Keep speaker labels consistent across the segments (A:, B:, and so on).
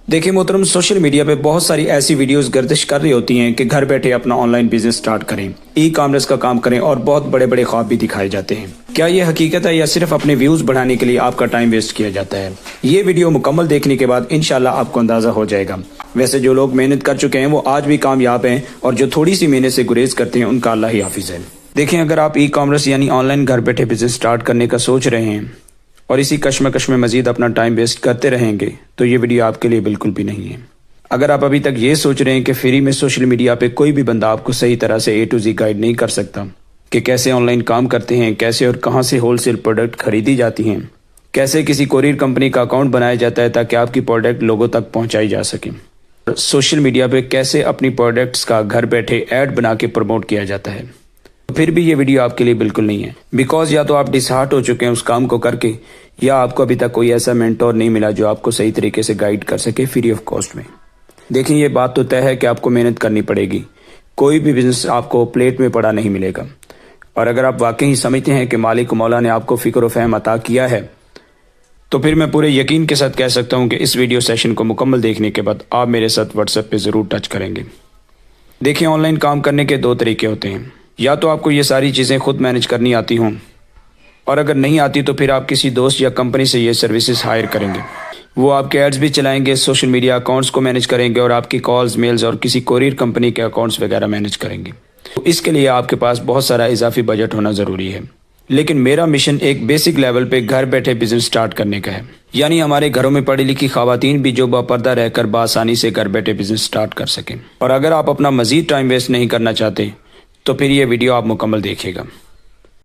A: देखिए मोहतरम, social media पे बहुत सारी ऐसी वीडियोस गर्दिश कर रही होती हैं कि घर बैठे अपना ऑनलाइन बिजनेस स्टार्ट करें, ई कॉमर्स का काम करें और बहुत बड़े बड़े ख्वाब भी दिखाए जाते हैं। क्या ये हकीकत है या सिर्फ अपने व्यूज बढ़ाने के लिए आपका टाइम वेस्ट किया जाता है? ये वीडियो मुकम्मल देखने के बाद इंशाल्लाह आपको अंदाजा हो जाएगा। वैसे जो लोग मेहनत कर चुके हैं वो आज भी कामयाब हैं और जो थोड़ी सी मेहनत से गुरेज करते हैं उनका अल्लाह ही हाफिज है। देखें, अगर आप ई कॉमर्स यानी ऑनलाइन घर बैठे बिजनेस स्टार्ट करने का सोच रहे हैं और इसी कश्मकश में मजीद अपना टाइम वेस्ट करते रहेंगे तो ये वीडियो आपके लिए बिल्कुल भी नहीं है। अगर आप अभी तक ये सोच रहे हैं कि फ्री में सोशल मीडिया पे कोई भी बंदा आपको सही तरह से A to Z गाइड नहीं कर सकता कि कैसे ऑनलाइन काम करते हैं, कैसे और कहां से होलसेल प्रोडक्ट खरीदी जाती हैं, कैसे किसी कोरियर कंपनी का अकाउंट बनाया जाता है ताकि आपकी प्रोडक्ट लोगों तक पहुंचाई जा सके, सोशल मीडिया पे कैसे अपनी प्रोडक्ट्स का घर बैठे ऐड बना के प्रमोट किया जाता है, तो फिर भी ये वीडियो आपके लिए बिल्कुल नहीं है। बिकॉज या तो आप डिसहार्ट हो चुके हैं उस काम को करके, या आपको अभी तक कोई ऐसा मेंटोर नहीं मिला जो आपको सही तरीके से गाइड कर सके फ्री ऑफ कॉस्ट में। देखिए, ये बात तो तय है कि आपको मेहनत करनी पड़ेगी। कोई भी बिजनेस आपको प्लेट में पड़ा नहीं मिलेगा। और अगर आप वाकई समझते हैं कि मालिक मौला ने आपको फिक्र व फहम अता किया है तो फिर मैं पूरे यकीन के साथ कह सकता हूं कि इस वीडियो सेशन को मुकम्मल देखने के बाद आप मेरे साथ व्हाट्सएप पे ज़रूर टच करेंगे। देखिए, ऑनलाइन काम करने के दो तरीके होते हैं। या तो आपको ये सारी चीज़ें खुद मैनेज करनी आती हों, और अगर नहीं आती तो फिर आप किसी दोस्त या कंपनी से ये सर्विसेज हायर करेंगे। वो आपके एड्स भी चलाएंगे, सोशल मीडिया अकाउंट्स को मैनेज करेंगे और आपकी कॉल्स, मेल्स और किसी कोरियर कंपनी के अकाउंट्स वगैरह मैनेज करेंगे। तो इसके लिए आपके पास बहुत सारा इजाफी बजट होना ज़रूरी है। लेकिन मेरा मिशन एक बेसिक लेवल पे घर बैठे बिजनेस स्टार्ट करने का है, यानी हमारे घरों में पढ़ी लिखी खवातीन भी जो बापर्दा रहकर बासानी से घर बैठे बिजनेस स्टार्ट कर सकें। और अगर आप अपना मजीद टाइम वेस्ट नहीं करना चाहते तो फिर ये वीडियो आप मुकम्मल देखिएगा।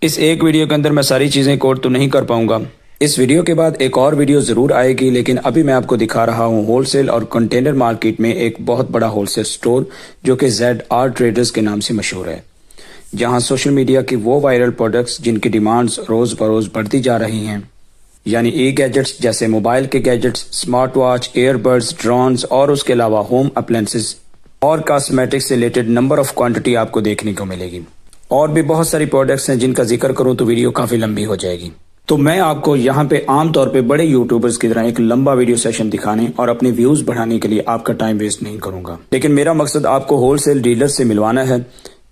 A: इस एक वीडियो के अंदर मैं सारी चीज़ें कोड तो नहीं कर पाऊंगा। इस वीडियो के बाद एक और वीडियो ज़रूर आएगी, लेकिन अभी मैं आपको दिखा रहा हूँ होलसेल और कंटेनर मार्केट में एक बहुत बड़ा होलसेल स्टोर जो कि ZR ट्रेडर्स के नाम से मशहूर है, जहाँ सोशल मीडिया की वो वायरल प्रोडक्ट्स जिनकी डिमांड्स रोज़ बरोज़ बढ़ती जा रही हैं, यानी ई गैजेट्स जैसे मोबाइल के gadgets, smart watch, earbuds, drones और उसके अलावा होम अप्लायंसेस और कॉस्मेटिक्स से रिलेटेड नंबर ऑफ क्वांटिटी आपको देखने को मिलेगी। और भी बहुत सारी प्रोडक्ट्स हैं जिनका जिक्र करूं तो वीडियो काफ़ी लंबी हो जाएगी। तो मैं आपको यहाँ पे आमतौर पे बड़े यूट्यूबर्स की तरह एक लंबा वीडियो सेशन दिखाने और अपने व्यूज़ बढ़ाने के लिए आपका टाइम वेस्ट नहीं करूँगा। लेकिन मेरा मकसद आपको होलसेल डीलर से मिलवाना है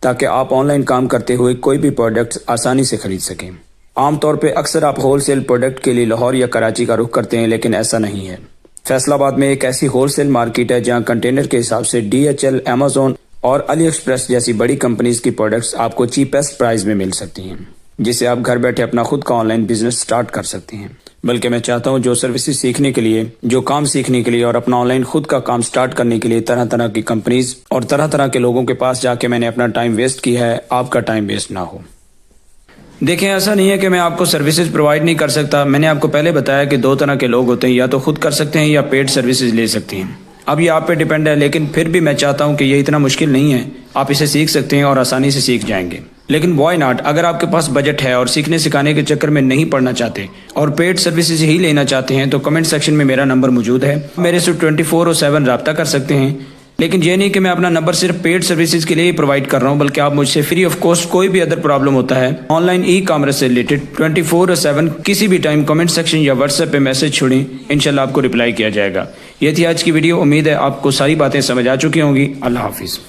A: ताकि आप ऑनलाइन काम करते हुए कोई भी प्रोडक्ट्स आसानी से खरीद सकें। आमतौर पर अक्सर आप होलसेल प्रोडक्ट के लिए लाहौर या कराची का रुख करते हैं, लेकिन ऐसा नहीं है। फैसलाबाद में एक ऐसी होलसेल मार्केट है जहां कंटेनर के हिसाब से DHL, Amazon और अली एक्सप्रेस जैसी बड़ी कंपनीज की प्रोडक्ट्स आपको चीपेस्ट प्राइस में मिल सकती हैं, जिससे आप घर बैठे अपना खुद का ऑनलाइन बिजनेस स्टार्ट कर सकते हैं। बल्कि मैं चाहता हूं जो सर्विसेज सीखने के लिए, जो काम सीखने के लिए और अपना ऑनलाइन खुद का काम स्टार्ट करने के लिए तरह तरह की कंपनीज और तरह तरह के लोगों के पास जाके मैंने अपना टाइम वेस्ट किया है, आपका टाइम वेस्ट ना हो। देखें, ऐसा नहीं है कि मैं आपको सर्विसेज प्रोवाइड नहीं कर सकता। मैंने आपको पहले बताया कि दो तरह के लोग होते हैं, या तो खुद कर सकते हैं या पेड सर्विसेज ले सकते हैं। अब ये आप पे डिपेंड है, लेकिन फिर भी मैं चाहता हूं कि ये इतना मुश्किल नहीं है, आप इसे सीख सकते हैं और आसानी से सीख जाएंगे। लेकिन व्हाई नॉट, अगर आपके पास बजट है और सीखने सिखाने के चक्कर में नहीं पढ़ना चाहते और पेड सर्विसेज ही लेना चाहते हैं तो कमेंट सेक्शन में मेरा नंबर मौजूद है, मेरे से 24/7 रब्ता कर सकते हैं। लेकिन ये नहीं कि मैं अपना नंबर सिर्फ पेड सर्विसेज के लिए ही प्रोवाइड कर रहा हूं, बल्कि आप मुझसे फ्री ऑफ कॉस्ट कोई भी अदर प्रॉब्लम होता है ऑनलाइन ई कॉमर्स से रिलेटेड 24/7 किसी भी टाइम कमेंट सेक्शन या व्हाट्सएप पे मैसेज छोड़ें, इंशाल्लाह आपको रिप्लाई किया जाएगा। ये थी आज की वीडियो। उम्मीद है आपको सारी बातें समझ आ चुकी होंगी। अल्लाह हाफिज़।